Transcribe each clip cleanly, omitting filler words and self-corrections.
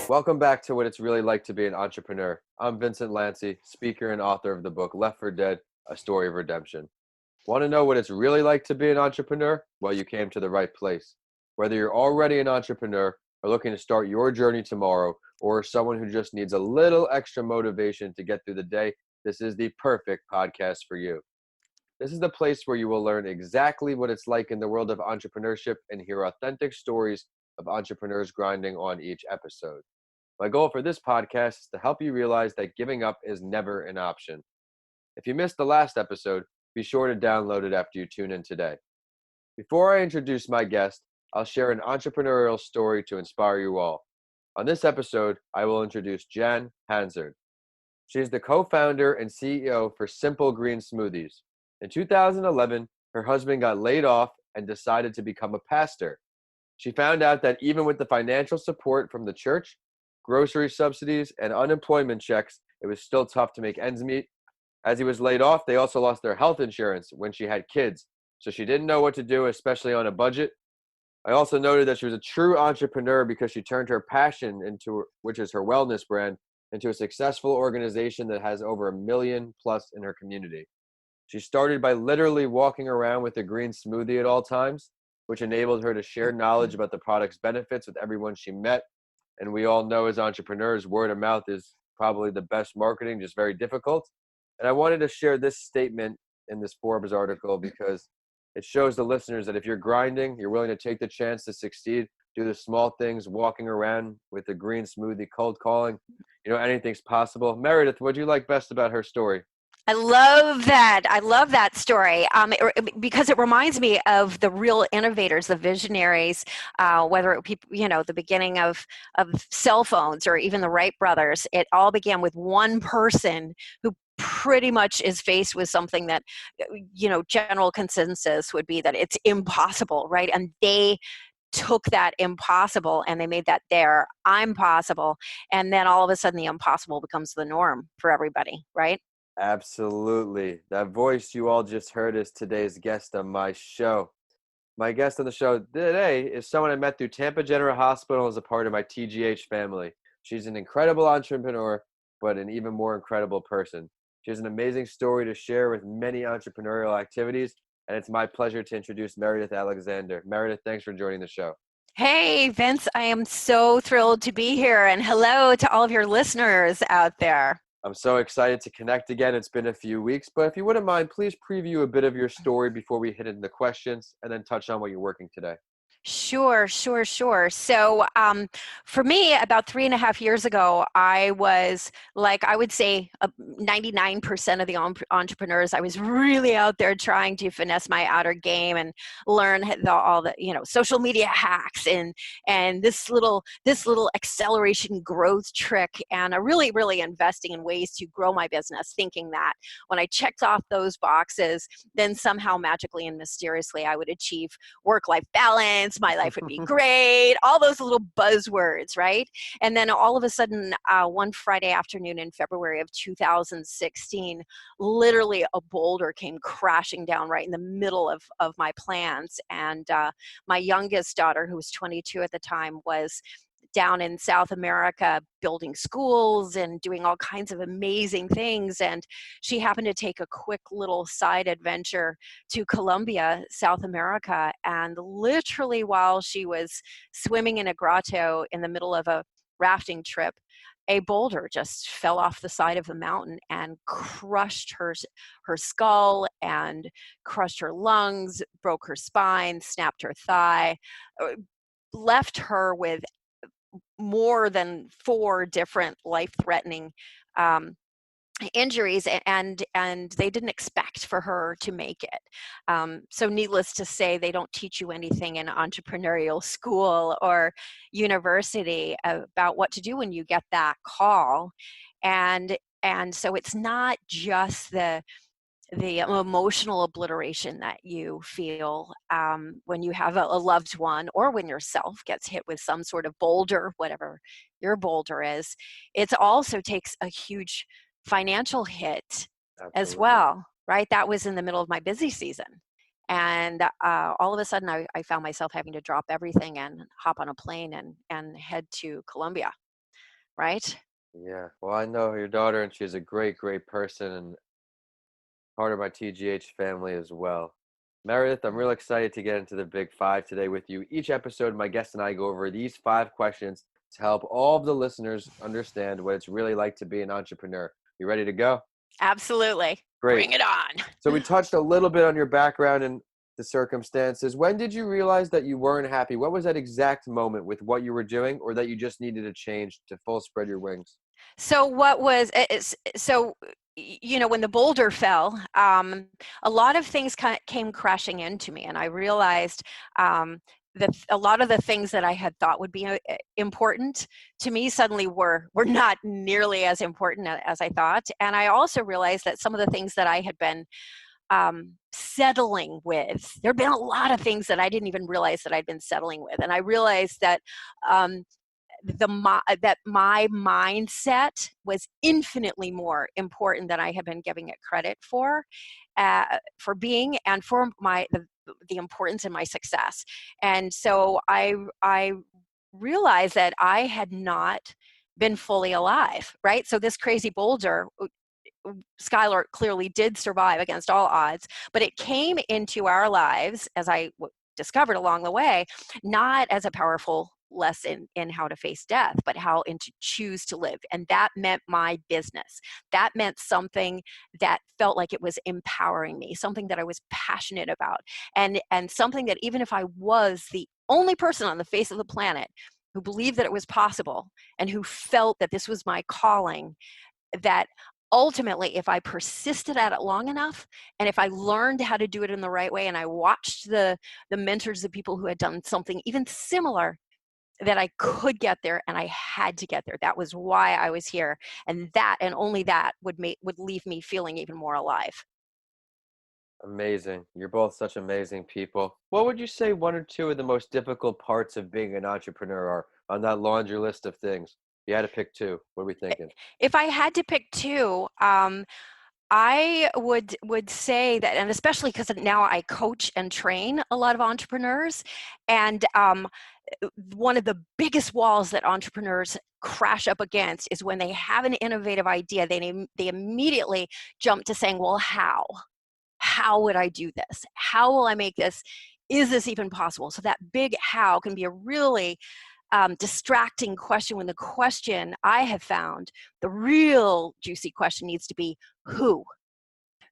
Welcome back to What It's Really Like to Be an Entrepreneur. I'm Vincent Lanci, speaker and author of the book Left for Dead, A Story of Redemption. Want to know what it's really like to be an entrepreneur? Well, you came to the right place. Whether you're already an entrepreneur or looking to start your journey tomorrow, or someone who just needs a little extra motivation to get through the day, this is the perfect podcast for you. This is the place where you will learn exactly what it's like in the world of entrepreneurship and hear authentic stories of entrepreneurs grinding on each episode. My goal for this podcast is to help you realize that giving up is never an option. If you missed the last episode, be sure to download it after you tune in today. Before I introduce my guest, I'll share an entrepreneurial story to inspire you all. On this episode, I will introduce Jan Hansard. She is the co-founder and CEO for Simple Green Smoothies. In 2011, her husband got laid off and decided to become a pastor. She found out that even with the financial support from the church, grocery subsidies, and unemployment checks, it was still tough to make ends meet. As he was laid off, they also lost their health insurance when she had kids, so she didn't know what to do, especially on a budget. I also noted that she was a true entrepreneur because she turned her passion which is her wellness brand, into a successful organization that has over 1 million plus in her community. She started by literally walking around with a green smoothie at all times, which enabled her to share knowledge about the product's benefits with everyone she met. And we all know as entrepreneurs, word of mouth is probably the best marketing, just very difficult. And I wanted to share this statement in this Forbes article because it shows the listeners that if you're grinding, you're willing to take the chance to succeed, do the small things, walking around with a green smoothie, cold calling, anything's possible. Meridith, what do you like best about her story? I love that. I love that story because it reminds me of the real innovators, the visionaries, whether it be, the beginning of cell phones or even the Wright brothers. It all began with one person who pretty much is faced with something that, general consensus would be that it's impossible, right? And they took that impossible and they made that their I'm possible. And then all of a sudden the impossible becomes the norm for everybody, right? Absolutely. That voice you all just heard is today's guest on my show. My guest on the show today is someone I met through Tampa General Hospital as a part of my TGH family. She's an incredible entrepreneur, but an even more incredible person. She has an amazing story to share with many entrepreneurial activities, and it's my pleasure to introduce Meridith Alexander. Meridith, thanks for joining the show. Hey, Vince, I am so thrilled to be here, and hello to all of your listeners out there. I'm so excited to connect again. It's been a few weeks, but if you wouldn't mind, please preview a bit of your story before we hit into the questions and then touch on what you're working today. Sure. So for me, about 3.5 years ago, I was like, I would say 99% of the entrepreneurs, I was really out there trying to finesse my outer game and learn all the social media hacks and this little acceleration growth trick, and really investing in ways to grow my business, thinking that when I checked off those boxes, then somehow magically and mysteriously I would achieve work-life balance. My life would be great, all those little buzzwords, right? And then all of a sudden, one Friday afternoon in February of 2016, literally a boulder came crashing down right in the middle of my plans. And my youngest daughter, who was 22 at the time, was down in South America building schools and doing all kinds of amazing things. And she happened to take a quick little side adventure to Colombia, South America. And literally while she was swimming in a grotto in the middle of a rafting trip, a boulder just fell off the side of the mountain and crushed her skull and crushed her lungs, broke her spine, snapped her thigh, left her with more than 4 different life-threatening injuries, and they didn't expect for her to make it. So needless to say, they don't teach you anything in entrepreneurial school or university about what to do when you get that call. And so it's not just the emotional obliteration that you feel when you have a loved one, or when yourself gets hit with some sort of boulder, whatever your boulder is. It also takes a huge financial hit. Absolutely. As well, right? That was in the middle of my busy season. And all of a sudden I found myself having to drop everything and hop on a plane and head to Colombia. right? Yeah. Well, I know your daughter, and she's a great, great person and part of my TGH family as well. Meredith, I'm real excited to get into the big five today with you. Each episode, my guest and I go over these 5 questions to help all of the listeners understand what it's really like to be an entrepreneur. You ready to go? Absolutely. Great. Bring it on. So we touched a little bit on your background and the circumstances. When did you realize that you weren't happy? What was that exact moment with what you were doing, or that you just needed to change to full spread your wings? So what was so when the boulder fell, a lot of things came crashing into me, and I realized that a lot of the things that I had thought would be important to me suddenly were not nearly as important as I thought. And I also realized that some of the things that I had been settling with, there had been a lot of things that I didn't even realize that I'd been settling with, and I realized that that my mindset was infinitely more important than I had been giving it credit for being, and for the importance in my success. And so I realized that I had not been fully alive, right? So this crazy boulder, Skylar clearly did survive against all odds, but it came into our lives, as I discovered along the way, not as a powerful lesson in how to face death, but how to choose to live. And that meant my business. That meant something that felt like it was empowering me, something that I was passionate about, and something that even if I was the only person on the face of the planet who believed that it was possible and who felt that this was my calling, that ultimately, if I persisted at it long enough, and if I learned how to do it in the right way, and I watched the mentors, the people who had done something even similar, that I could get there, and I had to get there. That was why I was here, and that, and only that, would leave me feeling even more alive. Amazing. You're both such amazing people. What would you say one or two of the most difficult parts of being an entrepreneur are on that laundry list of things? If you had to pick two, what are we thinking? If I had to pick two, I would say that, and especially because now I coach and train a lot of entrepreneurs, and one of the biggest walls that entrepreneurs crash up against is when they have an innovative idea, they immediately jump to saying, well, how? How would I do this? How will I make this? Is this even possible? So that big how can be a really distracting question, when the question I have found, the real juicy question needs to be who?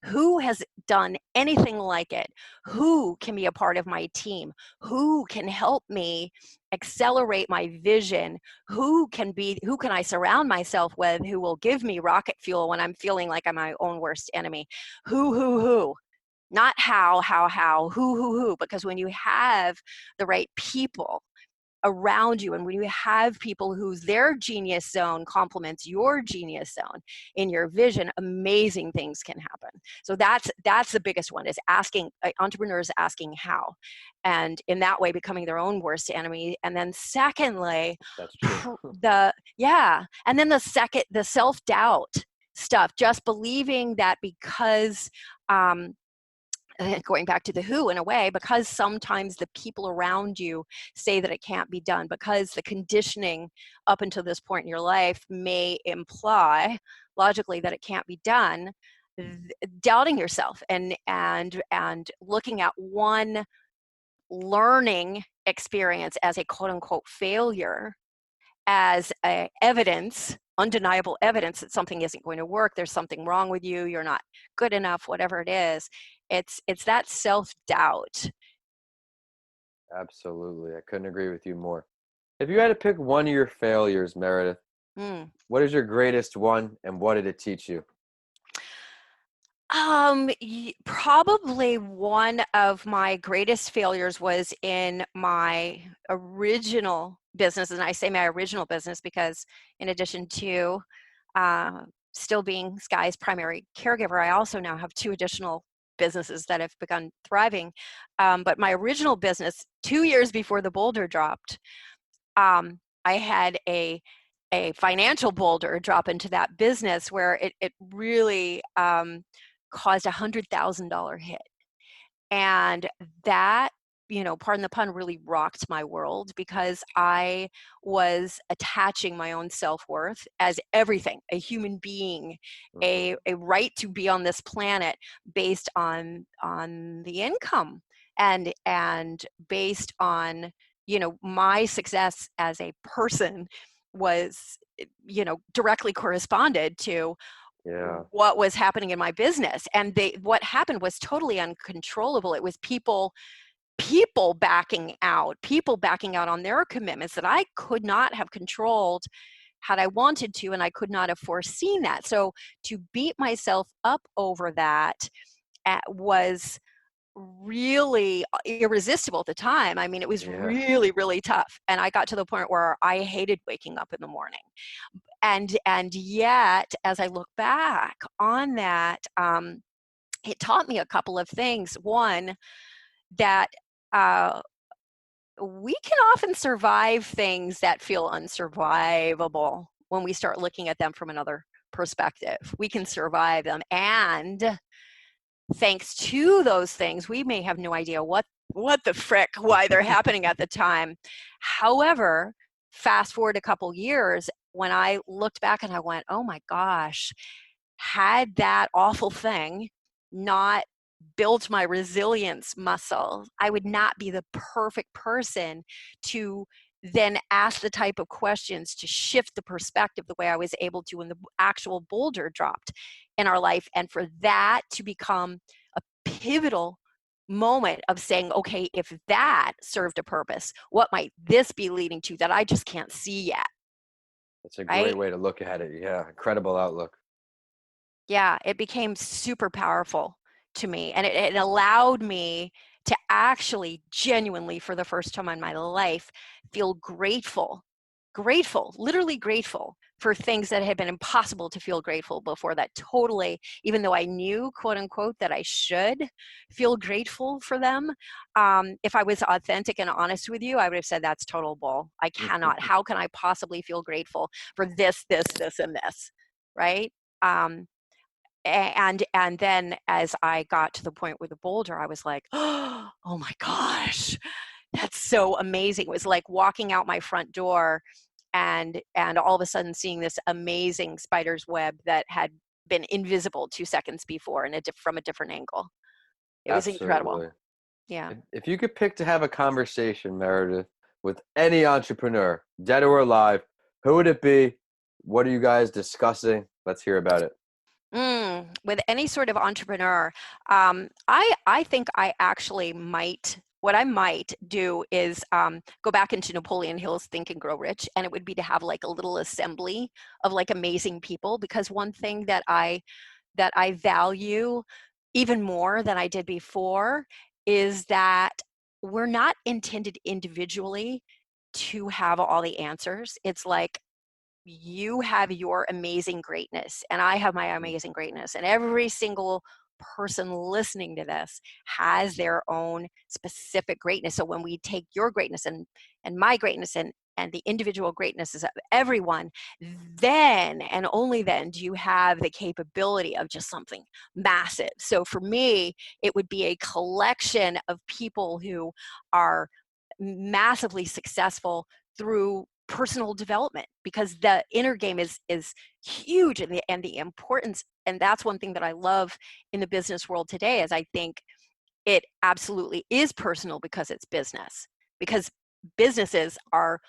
Who has done anything like it? Who can be a part of my team? Who can help me accelerate my vision? Who can I surround myself with, who will give me rocket fuel when I'm feeling like I'm my own worst enemy? Who? Not how, who, because when you have the right people around you, and when you have people whose their genius zone complements your genius zone in your vision, amazing things can happen. So that's the biggest one, is asking entrepreneurs, asking how, and in that way becoming their own worst enemy. And then secondly, That's true. and then the self-doubt stuff, just believing that because going back to the who, in a way, because sometimes the people around you say that it can't be done, because the conditioning up until this point in your life may imply logically that it can't be done, doubting yourself and looking at one learning experience as a quote unquote failure, as undeniable evidence that something isn't going to work, there's something wrong with you, you're not good enough, whatever it is. It's that self-doubt. Absolutely. I couldn't agree with you more. If you had to pick one of your failures, Meredith, Mm. what is your greatest one, and what did it teach you? Probably one of my greatest failures was in my original business, and I say my original business because in addition to still being Sky's primary caregiver, I also now have 2 additional businesses that have begun thriving. But my original business, 2 years before the boulder dropped, I had a financial boulder drop into that business where it really caused $100,000 hit. And that pardon the pun, really rocked my world, because I was attaching my own self-worth as everything, a human being, Mm-hmm. a right to be on this planet based on the income, and based on, my success as a person was, directly corresponded to Yeah. what was happening in my business. And what happened was totally uncontrollable. It was people backing out, people backing out on their commitments that I could not have controlled had I wanted to, and I could not have foreseen that. So to beat myself up over that was really irresistible at the time. I mean, it was Yeah. really, really tough. And I got to the point where I hated waking up in the morning. And yet, as I look back on that, it taught me a couple of things. One, that uh, we can often survive things that feel unsurvivable when we start looking at them from another perspective. We can survive them, and thanks to those things, we may have no idea what the frick, why they're happening at the time. However, fast forward a couple years, when I looked back and I went, oh my gosh, had that awful thing not built my resilience muscle, I would not be the perfect person to then ask the type of questions to shift the perspective the way I was able to when the actual boulder dropped in our life. And for that to become a pivotal moment of saying, okay, if that served a purpose, what might this be leading to that I just can't see yet, That's a great right? way to look at it. Yeah. Incredible outlook. Yeah, it became super powerful to me. And it allowed me to actually genuinely, for the first time in my life, feel grateful, literally grateful for things that had been impossible to feel grateful before. That totally, even though I knew, quote unquote, that I should feel grateful for them, if I was authentic and honest with you, I would have said that's total bull. I cannot. How can I possibly feel grateful for this, and this, right? Um, and then as I got to the point with the boulder, I was like, oh my gosh, that's so amazing. It was like walking out my front door and all of a sudden seeing this amazing spider's web that had been invisible 2 seconds before, and from a different angle. It was incredible. Absolutely. Yeah. If you could pick to have a conversation, Meredith, with any entrepreneur, dead or alive, who would it be? What are you guys discussing? Let's hear about it. With any sort of entrepreneur, I think I actually might. What I might do is go back into Napoleon Hill's Think and Grow Rich, and it would be to have like a little assembly of like amazing people. Because one thing that I value even more than I did before is that we're not intended individually to have all the answers. It's like you have your amazing greatness and I have my Mhm. amazing greatness, and every single person listening to this has their own specific greatness. So when we take your greatness and my greatness and the individual greatnesses of everyone, then and only then do you have the capability of just something massive. So for me, it would be a collection of people who are massively successful through personal development, because the inner game is huge, and the importance. And that's one thing that I love in the business world today, is I think it absolutely is personal, because it's business, because businesses are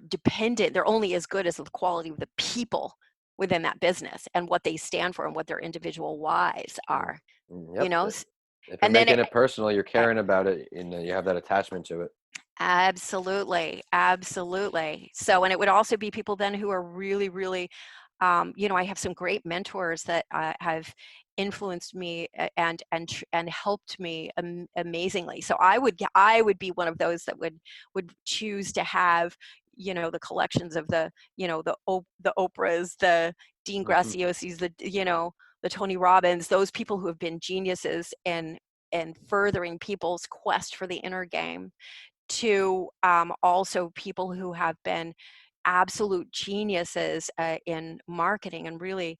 dependent, they're only as good as the quality of the people within that business and what they stand for and what their individual whys Mm. are, you Yep. know. If you're And then making it personal, you're uh, caring about it, and you have that attachment to it. absolutely, absolutely. So, and it would also be people then who are really, really, I have some great mentors that have influenced me and helped me amazingly. So I would be one of those that would choose to have, the collections of the Oprahs, the Dean Mhm. Graciosis, the Tony Robbins, those people who have been geniuses in furthering people's quest for the inner game, to also people who have been absolute geniuses in marketing and really,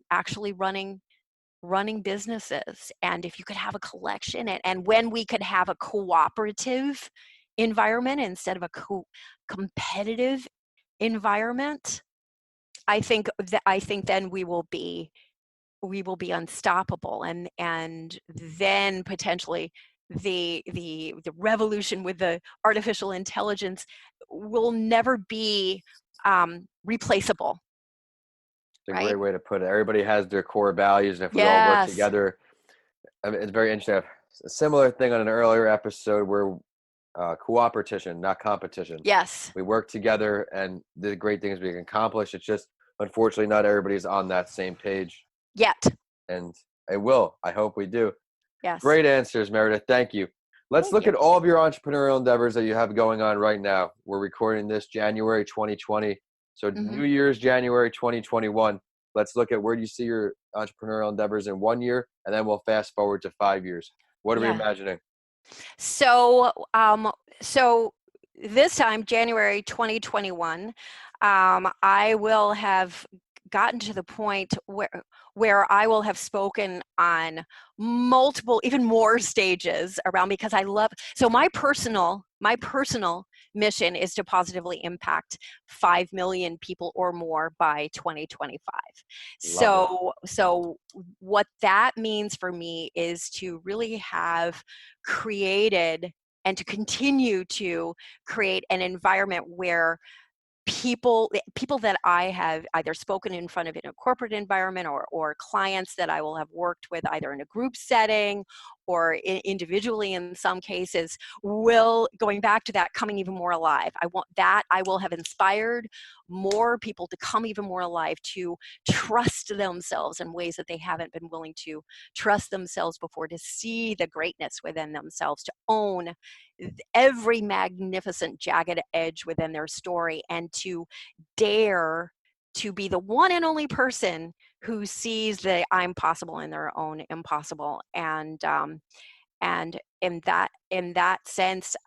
actually running running businesses. And if you could have a collection, and when we could have a cooperative environment instead of a competitive environment, I think then we will be unstoppable, and then potentially the revolution with the artificial intelligence will never be replaceable. It's a Right? great way to put it. Everybody has their core values, and if we all work Yes. together, I mean, it's very interesting. A similar thing on an earlier episode where cooperation, not competition. Yes. We work together, and the great things we can accomplish. It's just unfortunately not everybody's on that same page, Yet. and it will. I hope we do. Yes. Great answers, Meredith. Thank you. Let's Thank look you. at all of your entrepreneurial endeavors that you have going on right now. We're recording this January 2020. So New Year's January 2021. Let's look at where do you see your entrepreneurial endeavors in 1 year, and then we'll fast forward to 5 years. What are we Yeah. imagining? So this time, January 2021, I will have gotten to the point where I will have spoken on multiple, even more stages around, because I love, so my personal mission is to positively impact 5 million people or more by 2025. So what that means for me is to really have created and to continue to create an environment where people that I have either spoken in front of in a corporate environment, or clients that I will have worked with either in a group setting or individually in some cases, will, going back to that, coming even more alive. I will have inspired more people to come even more alive, to trust themselves in ways that they haven't been willing to trust themselves before, to see the greatness within themselves, to own every magnificent jagged edge within their story, and to dare to be the one and only person who sees the I'm possible in their own impossible. And in that sense,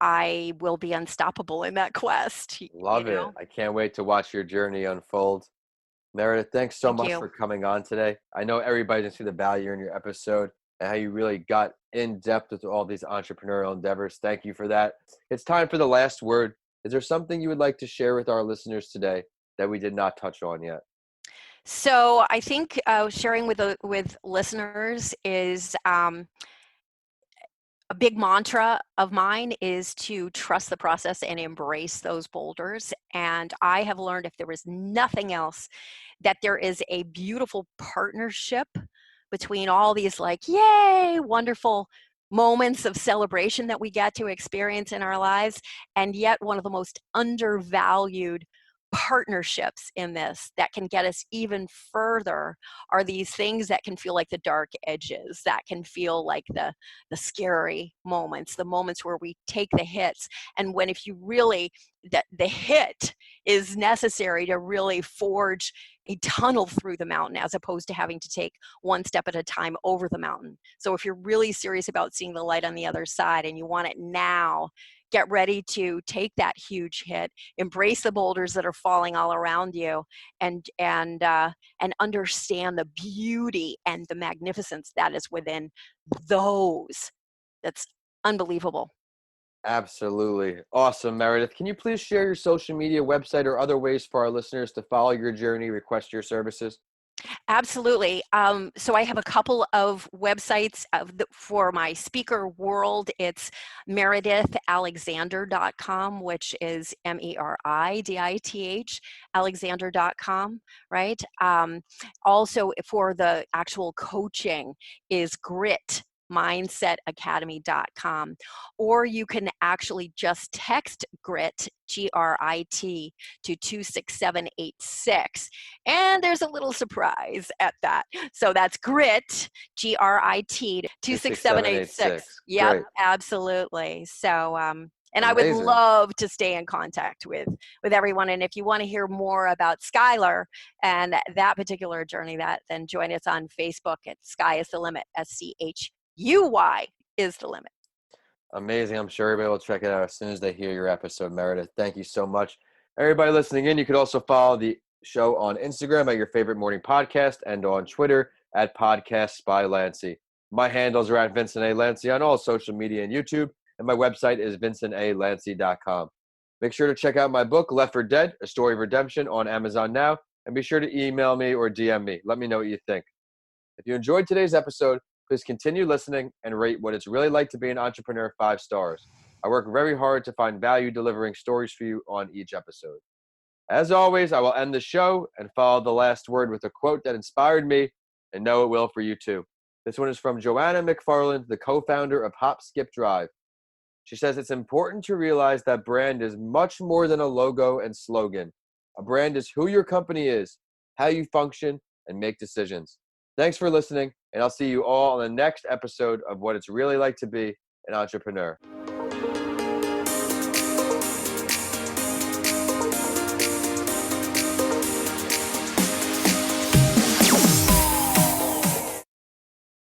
I will be unstoppable in that quest. Love it. I can't wait to watch your journey unfold. Meredith, thanks so Thank much you. for coming on today. I know everybody's going to see the value in your episode and how you really got in depth with all these entrepreneurial endeavors. Thank you for that. It's time for the last word. Is there something you would like to share with our listeners today that we did not touch on yet? So I think sharing with listeners is a big mantra of mine is to trust the process and embrace those boulders. And I have learned, if there was nothing else, that there is a beautiful partnership between all these, like, yay, wonderful moments of celebration that we get to experience in our lives, and yet one of the most undervalued partnerships in this that can get us even further are these things that can feel like the dark edges, that can feel like the scary moments, the moments where we take the hits. And when, if you really, the hit is necessary to really forge a tunnel through the mountain, as opposed to having to take one step at a time over the mountain. So if you're really serious about seeing the light on the other side and you want it now, get ready to take that huge hit, embrace the boulders that are falling all around you, and understand the beauty and the magnificence that is within those. That's unbelievable. Absolutely. Awesome, Meredith. Can you please share your social media, website, or other ways for our listeners to follow your journey, request your services? Absolutely. So I have a couple of websites for my speaker world. It's meridithalexander.com, which is MERIDITH, Alexander.com, right? Also, for the actual coaching is gritmindsetacademy.com, or you can actually just text GRIT, GRIT, to 26786. And there's a little surprise at that. So that's GRIT, GRIT, 26786. Yep, Great. absolutely. So, and I would Amazing. love to stay in contact with everyone. And if you want to hear more about Skylar and that particular journey, then join us on Facebook at Sky is the Limit, SCHUY is the limit. Amazing. I'm sure everybody will check it out as soon as they hear your episode, Meredith. Thank you so much. Everybody listening in, you could also follow the show on Instagram at Your Favorite Morning Podcast and on Twitter at PodcastsByLanci. My handles are at Vincent A. Lanci on all social media and YouTube, and my website is vincentalanci.com. Make sure to check out my book, Left for Dead, A Story of Redemption, on Amazon now, and be sure to email me or DM me. Let me know what you think. If you enjoyed today's episode, please continue listening and rate What It's Really Like to Be an Entrepreneur 5 stars. I work very hard to find value delivering stories for you on each episode. As always, I will end the show and follow the last word with a quote that inspired me, and know it will for you too. This one is from Joanna McFarland, the co-founder of Hop Skip Drive. She says it's important to realize that brand is much more than a logo and slogan. A brand is who your company is, how you function, and make decisions. Thanks for listening, and I'll see you all on the next episode of What It's Really Like to Be an Entrepreneur.